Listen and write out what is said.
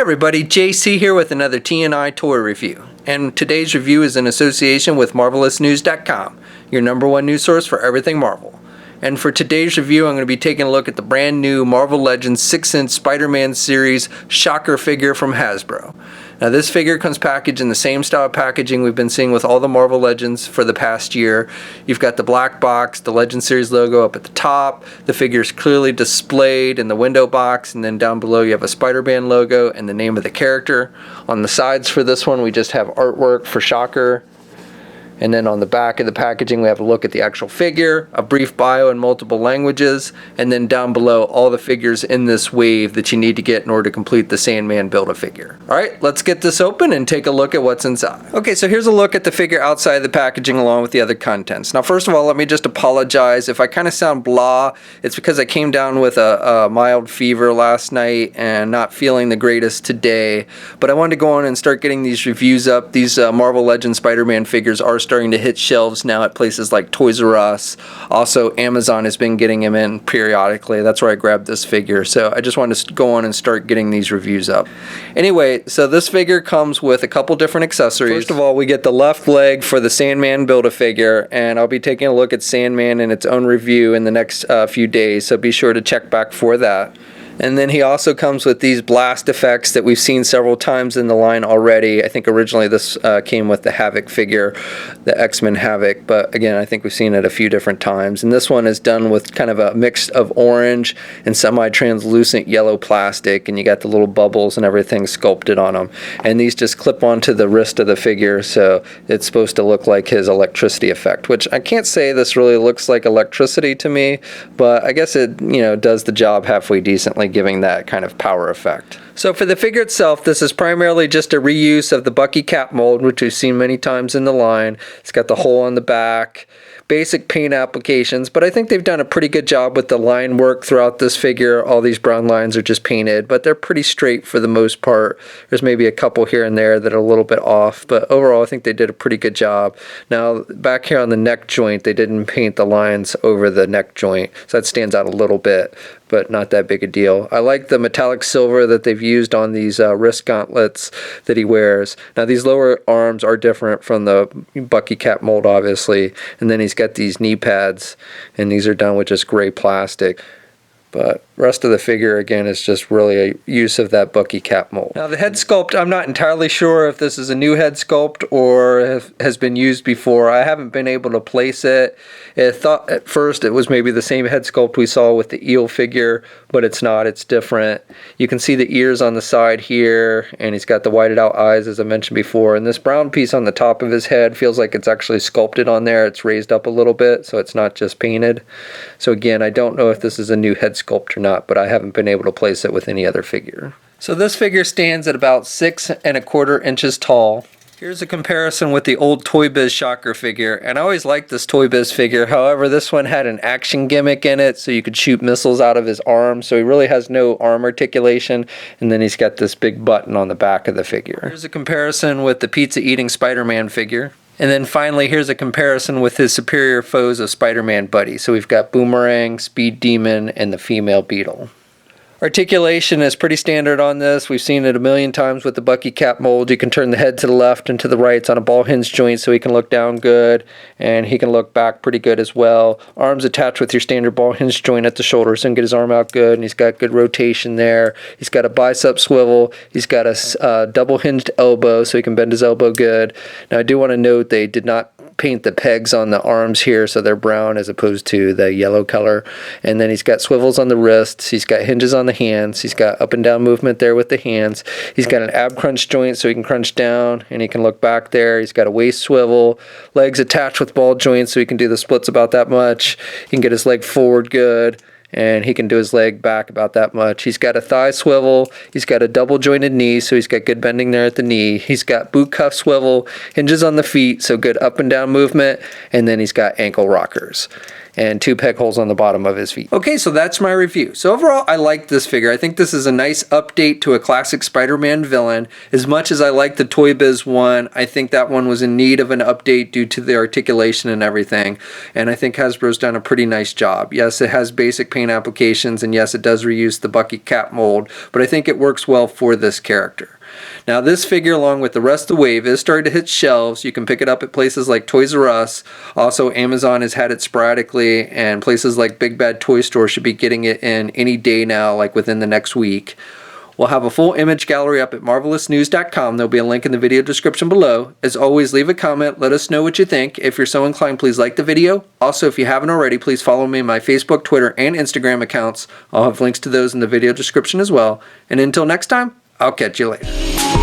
everybody, JC here with another TNI toy review. And today's review is in association with MarvelousNews.com, your #1 news source for everything Marvel. And for today's review, I'm going to be taking a look at the brand new Marvel Legends 6-inch Spider-Man series Shocker figure from Hasbro. Now this figure comes packaged in the same style of packaging we've been seeing with all the Marvel Legends for the past year. You've got the black box, the Legend series logo up at the top, the figure is clearly displayed in the window box, and then down below you have a Spider-Man logo and the name of the character. On the sides for this one we just have artwork for Shocker. And then on the back of the packaging we have a look at the actual figure, a brief bio in multiple languages, and then down below all the figures in this wave that you need to get in order to complete the Sandman Build-A-Figure. Alright, let's get this open and take a look at what's inside. Okay, so here's a look at the figure outside the packaging along with the other contents. Now first of all, let me just apologize if I kind of sound blah. It's because I came down with a mild fever last night and not feeling the greatest today. But I wanted to go on and start getting these reviews up. These Marvel Legends Spider-Man figures are starting to hit shelves now at places like Toys R Us. Also, Amazon has been getting them in periodically. That's where I grabbed this figure. So I just wanted to go on and start getting these reviews up. Anyway, so this figure comes with a couple different accessories. First of all, we get the left leg for the Sandman Build-A-Figure, and I'll be taking a look at Sandman in its own review in the next few days, so be sure to check back for that. And then he also comes with these blast effects that we've seen several times in the line already. I think originally this came with the Havoc figure, the X-Men Havoc, but again, I think we've seen it a few different times. And this one is done with kind of a mix of orange and semi-translucent yellow plastic, and you got the little bubbles and everything sculpted on them. And these just clip onto the wrist of the figure, so it's supposed to look like his electricity effect, which I can't say this really looks like electricity to me, but I guess it, does the job halfway decently, giving that kind of power effect. So for the figure itself, this is primarily just a reuse of the Bucky cap mold, which we've seen many times in the line. It's got the hole on the back, basic paint applications, but I think they've done a pretty good job with the line work throughout this figure. All these brown lines are just painted, but they're pretty straight for the most part. There's maybe a couple here and there that are a little bit off, but overall I think they did a pretty good job. Now back here on the neck joint, they didn't paint the lines over the neck joint, so that stands out a little bit, but not that big a deal. I like the metallic silver that they've used on these wrist gauntlets that he wears. Now these lower arms are different from the Bucky cap mold, obviously, and then he's got these knee pads, and these are done with just gray plastic. But rest of the figure, again, is just really a use of that Bucky cap mold. Now the head sculpt, I'm not entirely sure if this is a new head sculpt or has been used before. I haven't been able to place it. I thought at first it was maybe the same head sculpt we saw with the eel figure, but it's not, it's different. You can see the ears on the side here, and he's got the whited out eyes as I mentioned before, and this brown piece on the top of his head feels like it's actually sculpted on there. It's raised up a little bit, so it's not just painted. So again, I don't know if this is a new head sculpt or not, but I haven't been able to place it with any other figure. So this figure stands at about 6¼ inches tall. Here's a comparison with the old Toy Biz Shocker figure, and I always liked this Toy Biz figure. However, this one had an action gimmick in it, so you could shoot missiles out of his arm, so he really has no arm articulation, and then he's got this big button on the back of the figure. Here's a comparison with the pizza-eating Spider-Man figure. And then finally, here's a comparison with his superior foes of Spider-Man buddy. So we've got Boomerang, Speed Demon, and the female Beetle. Articulation is pretty standard on this. We've seen it a million times with the Bucky cap mold. You can turn the head to the left and to the right. It's on a ball hinge joint, so he can look down good, and he can look back pretty good as well. Arms attached with your standard ball hinge joint at the shoulder, so he can get his arm out good, and he's got good rotation there. He's got a bicep swivel. He's got a double hinged elbow, so he can bend his elbow good. Now I do want to note they did not paint the pegs on the arms here, so they're brown as opposed to the yellow color. And then he's got swivels on the wrists, he's got hinges on the hands, he's got up and down movement there with the hands, he's got an ab crunch joint so he can crunch down and he can look back there, he's got a waist swivel, legs attached with ball joints so he can do the splits about that much, he can get his leg forward good, and he can do his leg back about that much. He's got a thigh swivel, he's got a double jointed knee, so he's got good bending there at the knee. He's got boot cuff swivel, hinges on the feet, so good up and down movement, and then he's got ankle rockers. and 2 peg holes on the bottom of his feet. Okay, so that's my review. So overall, I like this figure. I think this is a nice update to a classic Spider-Man villain. As much as I like the Toy Biz one, I think that one was in need of an update due to the articulation and everything. And I think Hasbro's done a pretty nice job. Yes, it has basic paint applications, and yes, it does reuse the bucket cap mold, but I think it works well for this character. Now this figure, along with the rest of the wave, is starting to hit shelves. You can pick it up at places like Toys R Us. Also, Amazon has had it sporadically, and places like Big Bad Toy Store should be getting it in any day now, like within the next week. We'll have a full image gallery up at marvelousnews.com. There'll be a link in the video description below. As always, leave a comment. Let us know what you think. If you're so inclined, please like the video. Also, if you haven't already, please follow me on my Facebook, Twitter, and Instagram accounts. I'll have links to those in the video description as well. And until next time, I'll catch you later.